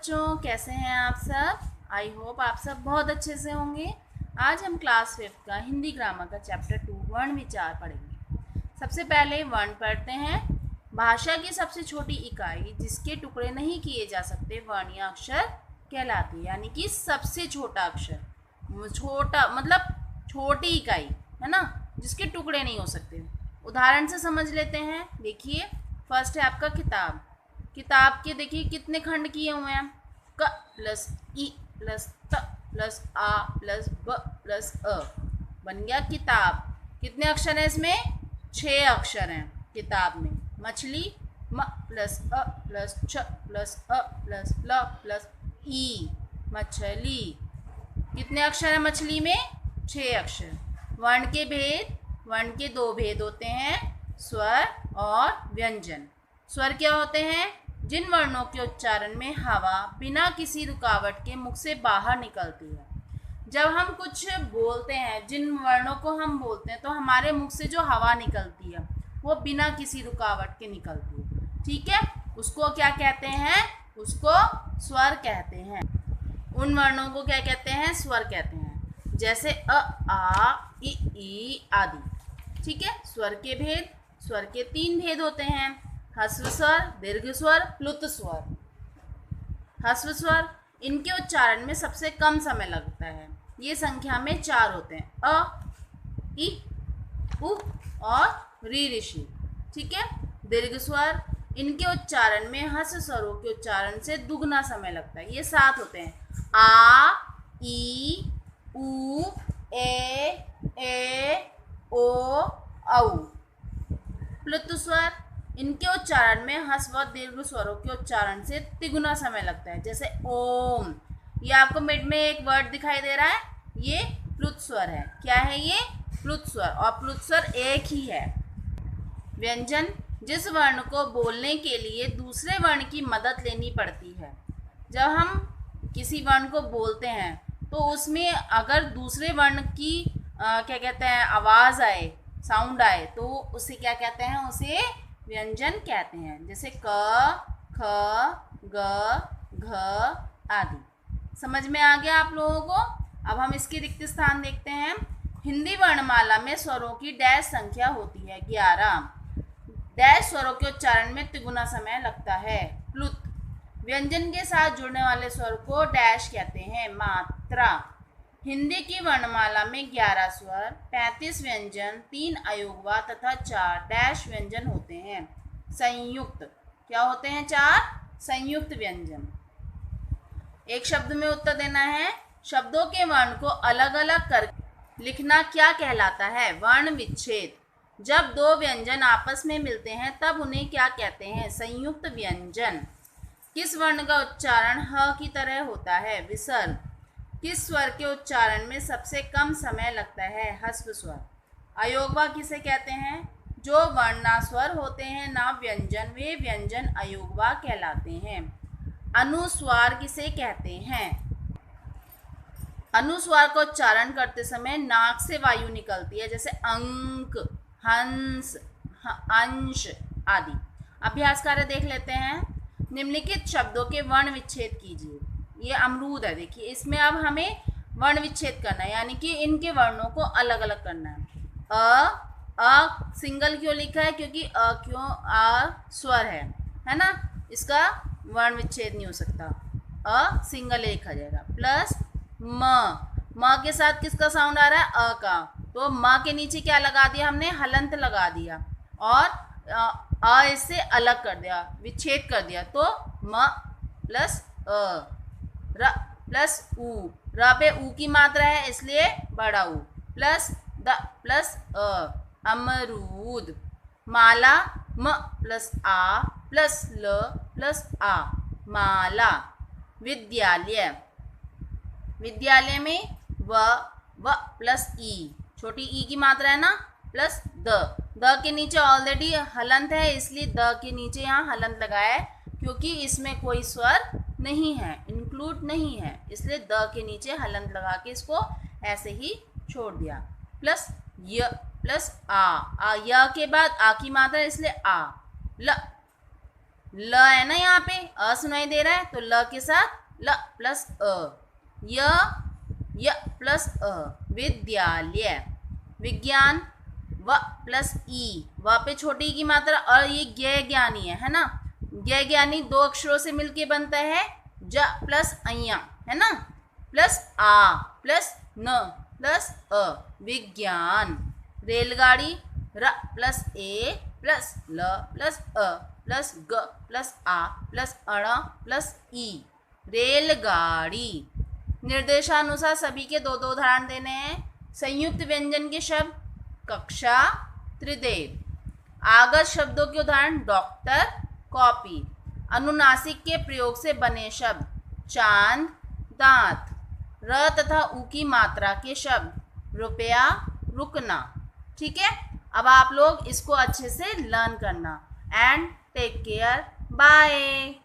बच्चों, कैसे हैं आप सब। आई होप आप सब बहुत अच्छे से होंगे। आज हम क्लास 5 का हिंदी ग्रामर का चैप्टर 2 वर्ण विचार पढ़ेंगे। सबसे पहले वर्ण पढ़ते हैं। भाषा की सबसे छोटी इकाई जिसके टुकड़े नहीं किए जा सकते वर्ण या अक्षर कहलाती है। यानी कि सबसे छोटा अक्षर, छोटा मतलब छोटी इकाई है ना, जिसके टुकड़े नहीं हो सकते। उदाहरण से समझ लेते हैं। देखिए, फर्स्ट है आपका किताब। किताब के देखिए कितने खंड किए हुए हैं। क प्लस ई प्लस त प्लस आ प्लस ब प्लस अ बन गया किताब। कितने अक्षर हैं इसमें? 6 अक्षर हैं किताब में। मछली म प्लस अ प्लस छ प्लस अ प्लस ल प्लस ई मछली। कितने अक्षर हैं मछली में? 6 अक्षर। वर्ण के भेद। वर्ण के 2 भेद होते हैं, स्वर और व्यंजन। स्वर क्या होते हैं? जिन वर्णों के उच्चारण में हवा बिना किसी रुकावट के मुख से बाहर निकलती है। जब हम कुछ बोलते हैं, जिन वर्णों को हम बोलते हैं, तो हमारे मुख से जो हवा निकलती है वो बिना किसी रुकावट के निकलती है। ठीक है, उसको क्या कहते हैं? उसको स्वर कहते हैं। उन वर्णों को क्या कहते हैं? स्वर कहते हैं। जैसे अ, आ, ई आदि। ठीक है। स्वर के भेद। स्वर के 3 भेद होते हैं, ह्रस्व स्वर, दीर्घ स्वर, प्लुत स्वर। ह्रस्व स्वर, इनके उच्चारण में सबसे कम समय लगता है। ये संख्या में 4 होते हैं, अ, ई, उ और री ऋषि। ठीक है। दीर्घ स्वर, इनके उच्चारण में ह्रस्व स्वरों के उच्चारण से दुगना समय लगता है। ये 7 होते हैं, आ, ई, उ, ए, ओ, औ। प्लुत स्वर, इनके उच्चारण में ह्रस्व व दीर्घ स्वरों के उच्चारण से तिगुना समय लगता है। जैसे ओम। ये आपको मिड में एक वर्ड दिखाई दे रहा है, ये प्लुत स्वर है। क्या है ये? प्लुत स्वर। और प्लुत स्वर एक ही है। व्यंजन, जिस वर्ण को बोलने के लिए दूसरे वर्ण की मदद लेनी पड़ती है। जब हम किसी वर्ण को बोलते हैं तो उसमें अगर दूसरे वर्ण की क्या कहते हैं, आवाज़ आए, साउंड आए, तो उसे क्या कहते हैं? उसे व्यंजन कहते हैं। जैसे क, ख, ग, घ आदि। समझ में आ गया आप लोगों को? अब हम इसके रिक्त स्थान देखते हैं। हिंदी वर्णमाला में स्वरों की डैश संख्या होती है 11। डैश स्वरों के उच्चारण में तिगुना समय लगता है। प्लुत। व्यंजन के साथ जुड़ने वाले स्वर को डैश कहते हैं, मात्रा। हिंदी की वर्णमाला में 11 स्वर, 35 व्यंजन, 3 अयोगवा तथा 4 डैश व्यंजन होते हैं। संयुक्त। क्या होते हैं? 4 संयुक्त व्यंजन। एक शब्द में उत्तर देना है। शब्दों के वर्ण को अलग अलग कर लिखना क्या कहलाता है? वर्ण विच्छेद। जब 2 व्यंजन आपस में मिलते हैं तब उन्हें क्या कहते हैं? संयुक्त व्यंजन। किस वर्ण का उच्चारण ह की तरह होता है? विसर्ग। किस स्वर के उच्चारण में सबसे कम समय लगता है? ह्रस्व स्वर। अयोगवा किसे कहते हैं? जो वर्णास्वर होते हैं ना व्यंजन, वे व्यंजन अयोगवा कहलाते हैं। अनुस्वार किसे कहते हैं? अनुस्वार का उच्चारण करते समय नाक से वायु निकलती है। जैसे अंक, हंस, अंश आदि। अभ्यास कार्य देख लेते हैं। निम्नलिखित शब्दों के वर्ण विच्छेद कीजिए। ये अमरूद है, देखिए इसमें अब हमें वर्ण विच्छेद करना है, यानी कि इनके वर्णों को अलग अलग करना है। अ सिंगल क्यों लिखा है? क्योंकि स्वर है ना, इसका वर्ण विच्छेद नहीं हो सकता। अ सिंगल लिखा जाएगा। प्लस म के साथ किसका साउंड आ रहा है? अ का। तो म के नीचे क्या लगा दिया हमने? हलंत लगा दिया और इससे अलग कर दिया, विच्छेद कर दिया। तो म प्लस अ, र प्लस उ। र पे उ की मात्रा है इसलिए बड़ा उ। प्लस द प्लस अ, अमरूद। माला म प्लस आ प्लस ल प्लस आ, माला। विद्यालय। विद्यालय में व प्लस ई, छोटी ई की मात्रा है ना, प्लस द के नीचे ऑलरेडी हलंत है, इसलिए द के नीचे यहाँ हलंत लगाया है, क्योंकि इसमें कोई स्वर नहीं है, इंक्लूड नहीं है, इसलिए द के नीचे हलंत लगा के इसको ऐसे ही छोड़ दिया। प्लस य प्लस आ, य के बाद आ की मात्रा इसलिए आ। ल ल है ना, यहाँ पे अ सुनाई दे रहा है, तो ल के साथ ल प्लस अ, य प्लस अ, विद्यालय। विज्ञान व प्लस ई, व पे छोटी ई की मात्रा, और ये ज्ञ ज्ञानी है ना। ज्ञ ज्ञानी दो अक्षरों से मिलके बनता है, ज प्लस अया, है ना, प्लस आ प्लस न प्लस अ, विज्ञान। रेलगाड़ी र प्लस ए प्लस ल प्लस अ प्लस ग प्लस आ प्लस अण प्लस ई, रेलगाड़ी। निर्देशानुसार सभी के दो दो उदाहरण देने हैं। संयुक्त व्यंजन के शब्द कक्षा, त्रिदेव। आगत शब्दों के उदाहरण डॉक्टर, कॉपी। अनुनासिक के प्रयोग से बने शब्द चांद, दांत। र तथा उ की मात्रा के शब्द रुपया, रुकना। ठीक है, अब आप लोग इसको अच्छे से लर्न करना। And take care, bye.